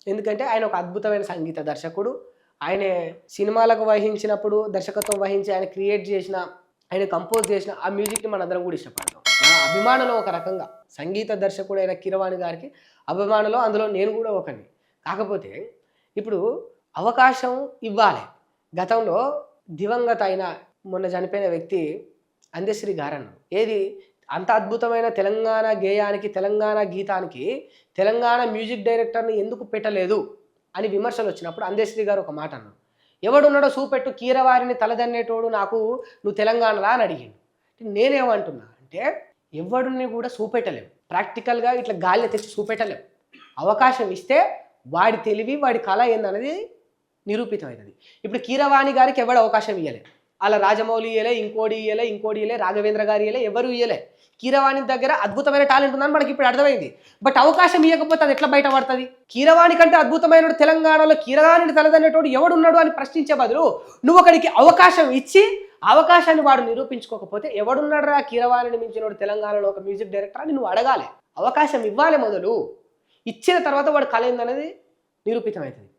ఎందుకంటే ఆయన ఒక అద్భుతమైన సంగీత దర్శకుడు. ఆయనే సినిమాలకు వహించినప్పుడు దర్శకత్వం వహించి ఆయన క్రియేట్ చేసిన, ఆయన కంపోజ్ చేసిన ఆ మ్యూజిక్‌ని మనందరం కూడా ఇష్టపడతాం. మన అభిమానులు ఒక రకంగా సంగీత దర్శకుడైన కీరవాణి గారికి అభిమానులు, అందులో నేను కూడా ఒకడిని. కాకపోతే ఇప్పుడు అవకాశం ఇవ్వాలి. గతంలో దివంగత అయిన మొన్న చనిపోయిన వ్యక్తి అందశ్రీ గారన్నారు. ఏది అంత అద్భుతమైన తెలంగాణ గేయానికి, తెలంగాణ గీతానికి తెలంగాణ మ్యూజిక్ డైరెక్టర్‌ని ఎందుకు పెట్టలేదు అని విమర్శలు వచ్చినప్పుడు అందశ్రీ గారు ఒక మాట అన్నారు. ఎవడున్నాడో చూపెట్టు కీరవారిని తలదన్నేటోడు నాకు నువ్వు తెలంగాణలా అని అడిగిండు. నేనేమంటున్నా అంటే ఎవడిని కూడా చూపెట్టలేం. ప్రాక్టికల్‌గా ఇట్లా గాలిలో తెచ్చి చూపెట్టలేం. అవకాశం ఇస్తే వాడి తెలివి, వాడి కళ ఏందనేది నిరూపితమైనది. ఇప్పుడు కీరవాణి గారికి ఎవడు అవకాశం ఇయ్యలే. అలా రాజమౌళి ఇయ్యలే, ఇంకోటి ఇయ్యలే, రాఘవేంద్ర గారు ఇయ్యలే, ఎవరు ఇయ్యలే. కీరవాణి దగ్గర అద్భుతమైన టాలెంట్ ఉందని మనకి ఇప్పుడు అర్థమైంది. బట్ అవకాశం ఇవ్వకపోతే అది ఎట్లా బయటపడుతుంది? కీరవాణి కంటే అద్భుతమైన తెలంగాణలో కీరవాణిని తలదన్నేటోడు ఎవడున్నాడు అని ప్రశ్నించే బదులు నువ్వు ఒకడికి అవకాశం ఇచ్చి అవకాశాన్ని వాడు నిరూపించుకోకపోతే ఎవడున్నాడు రా కీరవాణిని మించినోడు తెలంగాణలో ఒక మ్యూజిక్ డైరెక్టర్ అని నువ్వు అడగాలి. అవకాశం ఇవ్వాలి మొదలు. ఇచ్చిన తర్వాత వాడు కళ ఏందనేది నిరూపితమవుతుంది.